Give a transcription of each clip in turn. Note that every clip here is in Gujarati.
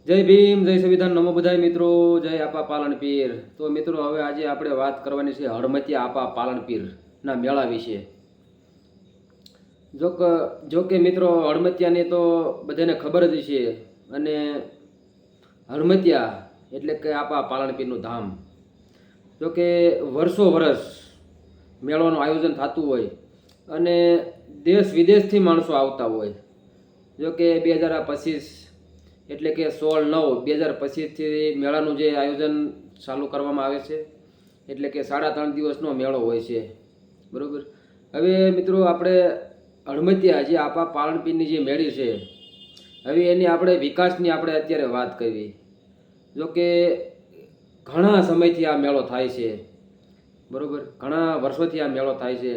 જય ભીમ, જય સંવિધાન, નમો બધાય મિત્રો, જય આપા પાલનપીર. તો મિત્રો હવે આજે આપણે વાત કરવાની છે હળમતિયા આપા પાલનપીરના મેળા વિશે. જો કે મિત્રો હળમતિયાની તો બધાને ખબર જ છે. અને હળમતિયા એટલે કે આપા પાલનપીરનું ધામ. જોકે વર્ષો વર્ષ મેળાનું આયોજન થતું હોય અને દેશ વિદેશથી માણસો આવતા હોય. જોકે 2025 એટલે કે 16/9/2025થી મેળાનું જે આયોજન ચાલુ કરવામાં આવે છે. એટલે કે 3.5 દિવસનો મેળો હોય છે, બરાબર. હવે મિત્રો આપણે હળમતિયા જે આપા પાલનપીરની જે મેળી છે, હવે એની આપણે વિકાસની આપણે અત્યારે વાત કરવી. જોકે ઘણા સમયથી આ મેળો થાય છે, બરાબર. ઘણા વર્ષોથી આ મેળો થાય છે,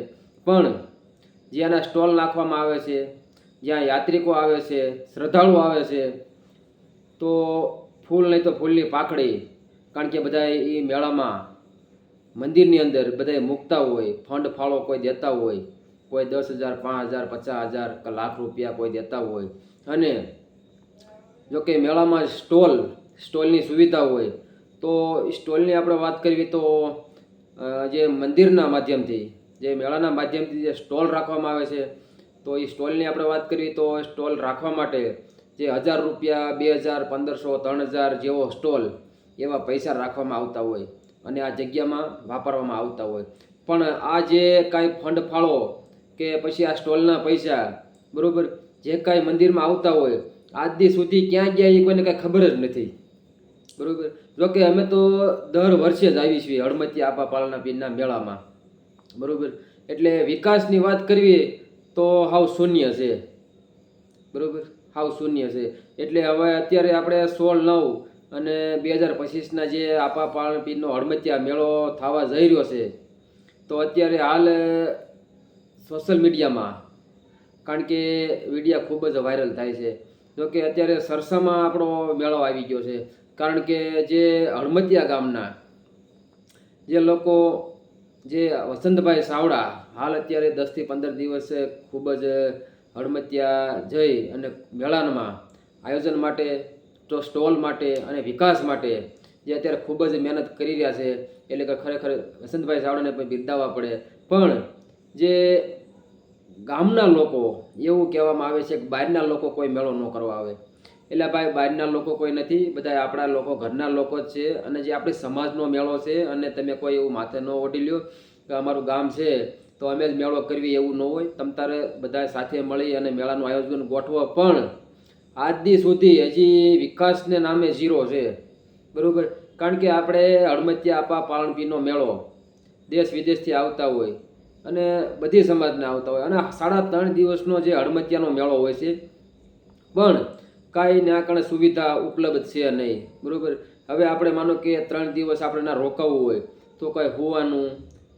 પણ જ્યાંના સ્ટોલ નાખવામાં આવે છે, જ્યાં યાત્રિકો આવે છે, શ્રદ્ધાળુ આવે છે, તો ફૂલ નહીં તો ફૂલની પાકડી. કારણ કે બધા એ મેળામાં મંદિરની અંદર બધા મૂકતા હોય, ફંડ ફાળો કોઈ દેતા હોય, કોઈ 10,000, 5,000, 50,000 કે લાખ રૂપિયા કોઈ દેતા હોય. અને જોકે મેળામાં સ્ટોલની સુવિધા હોય, તો સ્ટોલની આપણે વાત કરવી તો જે મંદિરના માધ્યમથી, જે મેળાના માધ્યમથી જે સ્ટોલ રાખવામાં આવે છે, તો એ સ્ટોલની આપણે વાત કરવી તો સ્ટોલ રાખવા માટે જે 1,000 રૂપિયા, 2,000, 1,500, 3,000 જેવો સ્ટોલ એવા પૈસા રાખવામાં આવતા હોય અને આ જગ્યામાં વાપરવામાં આવતા હોય. પણ આ જે કાંઈ ફંડ ફાળો કે પછી આ સ્ટોલના પૈસા, બરાબર, જે કાંઈ મંદિરમાં આવતા હોય, આજ દી સુધી ક્યાં ગયા એ કોઈને કાંઈ ખબર જ નથી, બરાબર. જોકે અમે તો દર વર્ષે જ આવી છીએ હળમતિયા આપા પાલનપીરના મેળામાં, બરાબર. એટલે વિકાસની વાત કરવી તો હાવ શૂન્ય છે, બરાબર, હાવ શૂન્ય છે. એટલે હવે અત્યારે આપણે 16/9/2025ના જે આપા પાલનપીરનો હળમતિયા મેળો થવા જઈ રહ્યો છે, તો અત્યારે હાલ સોશિયલ મીડિયામાં, કારણ કે વિડીયા ખૂબ જ વાયરલ થાય છે. જોકે અત્યારે સરસામાં આપણો મેળો આવી ગયો છે. કારણ કે જે હળમતિયા ગામના જે લોકો, જે વસંતભાઈ સાવડા હાલ અત્યારે 10થી 15 દિવસ ખૂબ જ હળમતિયા જઈ અને મેળામાં આયોજન માટે, તો સ્ટોલ માટે અને વિકાસ માટે જે અત્યારે ખૂબ જ મહેનત કરી રહ્યા છે. એટલે કે ખરેખર વસંતભાઈ સાવડાને પણ બિરદાવવા પડે. પણ જે ગામના લોકો, એવું કહેવામાં આવે છે કે બહારના લોકો કોઈ મેળો ન કરવા આવે. એટલે ભાઈ, બહારના લોકો કોઈ નથી, બધા આપણા લોકો, ઘરના લોકો જ છે. અને જે આપણી સમાજનો મેળો છે, અને તમે કોઈ એવું માથે ન ઓઢી લ્યો કે અમારું ગામ છે તો અમે જ મેળો કરવી, એવું ન હોય. તમ તારે બધા સાથે મળી અને મેળાનું આયોજન ગોઠવો. પણ આજ દી સુધી હજી વિકાસને નામે ઝીરો છે, બરાબર. કારણ કે આપણે હળમતિયા આપા પાલનપીરનો મેળો દેશ વિદેશથી આવતા હોય અને બધી સમાજના આવતા હોય, અને 3.5 દિવસનો જે હળમતિયાનો મેળો હોય છે, પણ કાંઈ ના કારણે સુવિધા ઉપલબ્ધ છે નહીં, બરાબર. હવે આપણે માનો કે 3 દિવસ આપણે ના રોકાવું હોય, તો કોઈ હોવાનું,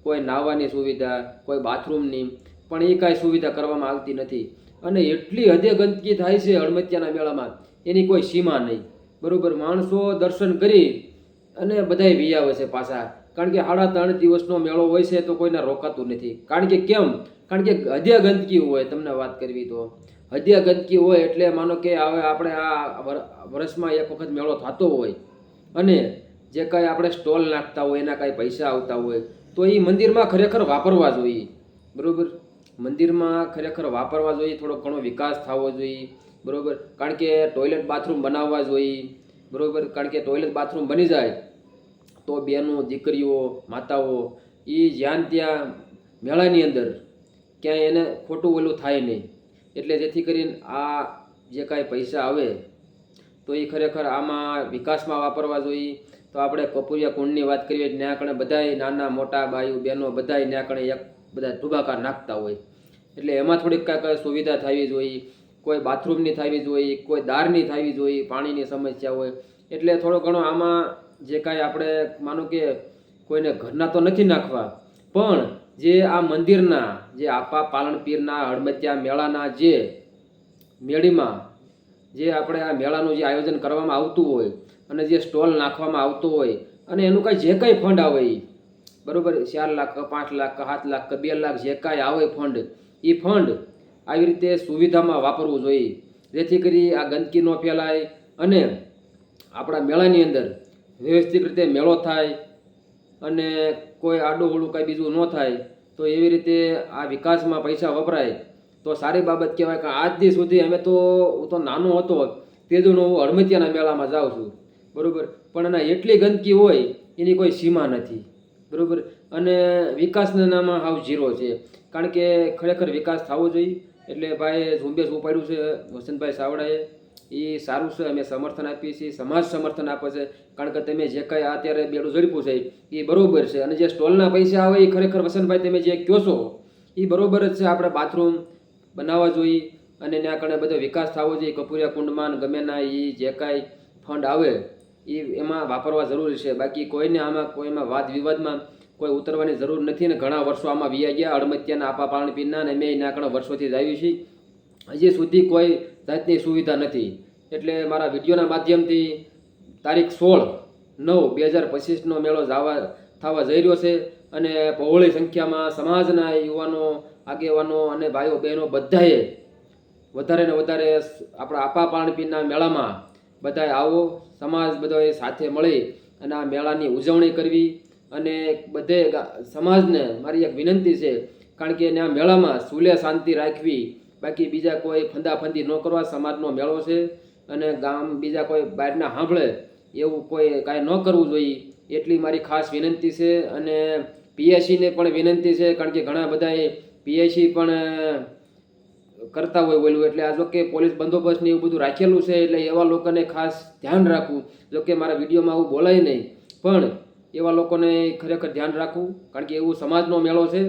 કોઈ નાહવાની સુવિધા, કોઈ બાથરૂમની પણ એ કાંઈ સુવિધા કરવામાં આવતી નથી. અને એટલી હદે ગંદકી થાય છે હળમતિયાના મેળામાં, એની કોઈ સીમા નહીં, બરાબર. માણસો દર્શન કરી અને બધાય વી આવે છે પાછા. કારણ કે 3.5 દિવસનો મેળો હોય છે તો કોઈને રોકાતું નથી. કારણ કે કેમ? કારણ કે હદે ગંદકી હોય. તમને વાત કરવી તો હદે ગંદકી હોય. એટલે માનો કે હવે આપણે આ વર્ષમાં એક વખત મેળો થતો હોય અને જે કાંઈ આપણે સ્ટોલ નાખતા હોય, એના કાંઈ પૈસા આવતા હોય, તો એ મંદિરમાં ખરેખર વાપરવા જોઈએ, બરાબર. મંદિરમાં ખરેખર વાપરવા જોઈએ. થોડો ઘણો વિકાસ થવો જોઈએ, બરાબર. કારણ કે ટોયલેટ બાથરૂમ બનાવવા જોઈએ, બરાબર. કારણ કે ટોયલેટ બાથરૂમ બની જાય તો બહેનો, દીકરીઓ, માતાઓ એ જ્યાં ત્યાં મેળાની અંદર ક્યાંય એને ખોટું ઓલું થાય નહીં. એટલે જેથી કરીને આ જે કાંઈ પૈસા આવે તો એ ખરેખર આમાં વિકાસમાં વાપરવા જોઈએ. તો આપણે કપૂરિયા કુંડની વાત કરીએ, ત્યાં કણે બધાય નાના મોટા બાયું બહેનો બધાય ત્યાં કણે એક બધા ઢુબાકાર નાખતા હોય. એટલે એમાં થોડીક કાંઈક સુવિધા થવી જોઈએ. કોઈ બાથરૂમની થવી જોઈએ, કોઈ દારની થવી જોઈએ, પાણીની સમસ્યા હોય. એટલે થોડો ઘણો આમાં જે કાંઈ આપણે માનો કે કોઈને ઘરના તો નથી નાખવા, પણ જે આ મંદિરના, જે આપા પાલનપીરના હળમતિયા મેળાના જે મેળીમાં જે આપણે આ મેળાનું જે આયોજન કરવામાં આવતું હોય અને જે સ્ટોલ નાખવામાં આવતો હોય, અને એનું કાંઈ જે કાંઈ ફંડ આવે એ, બરાબર, 4 લાખ કે 5 લાખ કે 7 લાખ કે 2 લાખ જે કાંઈ આવે ફંડ, એ ફંડ આવી રીતે સુવિધામાં વાપરવું જોઈએ, જેથી કરી આ ગંદકી ન ફેલાય અને આપણા મેળાની અંદર વ્યવસ્થિત રીતે મેળો થાય અને કોઈ આડું ઓળું કાંઈ બીજું ન થાય, તો એવી રીતે આ વિકાસમાં પૈસા વપરાય તો સારી બાબત કહેવાય. કે આજ દી સુધી હું તો નાનો હતો તે જ હું હળમતિયાના મેળામાં જાઉં છું, બરાબર. પણ એના એટલી ગંદકી હોય એની કોઈ સીમા નથી, બરાબર. અને વિકાસના નામમાં હાવ ઝીરો છે. કારણ કે ખરેખર વિકાસ થવો જોઈએ. એટલે ભાઈ ઝુંબેશ ઉપાડ્યું છે વસંતભાઈ સાવડાએ, એ સારું છે, અમે સમર્થન આપીએ છીએ, સમાજ સમર્થન આપે છે. કારણ કે તમે જે કાંઈ અત્યારે બેડું ઝડપ્યું છે એ બરાબર છે. અને જે સ્ટોલના પૈસા આવે એ ખરેખર વસંતભાઈ તમે જે કહો છો એ બરાબર જ છે. આપણે બાથરૂમ બનાવવા જોઈએ અને ત્યાં કણે બધો વિકાસ થવો જોઈએ. કપૂરિયા કુંડમાં ગમે ના એ જે કાંઈ ફંડ આવે એ એમાં વાપરવા જરૂરી છે. બાકી કોઈને આમાં કોઈમાં વાદ વિવાદમાં કોઈ ઉતરવાની જરૂર નથી. ને ઘણા વર્ષો આમાં વ્યા ગયા હળમતિયાના આપા પાલનપીરના, ને મેં એના કણે વર્ષોથી જ આવી છીએ. હજી સુધી કોઈ જાતની સુવિધા નથી. એટલે મારા વિડીયોના માધ્યમથી તારીખ 16/9/2025નો મેળો થવા જઈ રહ્યો છે. અને બહોળી સંખ્યામાં સમાજના યુવાનો, આગેવાનો અને ભાઈઓ બહેનો બધાએ વધારે ને વધારે આપણા આપા પાલનપીરના મેળામાં બધાએ આવો, સમાજ બધાએ સાથે મળી અને આ મેળાની ઉજવણી કરવી. અને બધે સમાજને મારી એક વિનંતી છે, કારણ કે આ મેળામાં સુલે શાંતિ રાખવી, બાકી બીજા કોઈ ફંદાફંદી ન કરવા. સમાજનો મેળો છે અને ગામ બીજા કોઈ બહારના સાંભળે એવું કોઈ કાંઈ ન કરવું જોઈએ, એટલી મારી ખાસ વિનંતી છે. અને પીએસસીને પણ વિનંતી છે, કારણ કે ઘણા બધાએ પીએસસી પણ કરતા હોય બોલવું. એટલે આ જો કે પોલીસ બંદોબસ્ત ને એવું બધું રાખેલું છે, એટલે એવા લોકોને ખાસ ધ્યાન રાખવું. જો કે મારા વિડીયોમાં આવું બોલાય નહીં, પણ એવા લોકોને ખરેખર ધ્યાન રાખવું. કારણ કે એવું સમાજનો મેળો છે,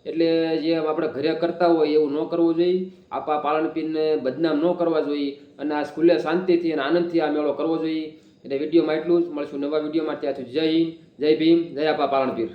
એટલે જે આપણે ઘરે કરતા હોય એવું ન કરવું જોઈએ. આપા પાલનપીરને બદનામ ન કરવા જોઈએ અને આ સ્કૂલે શાંતિથી અને આનંદથી આ મેળો કરવો જોઈએ. એટલે વિડીયોમાં એટલું જ. મળશું નવા વિડીયોમાં. ત્યાંથી જય હિન્દ, જય ભીમ, જય આપા પાલનપીર.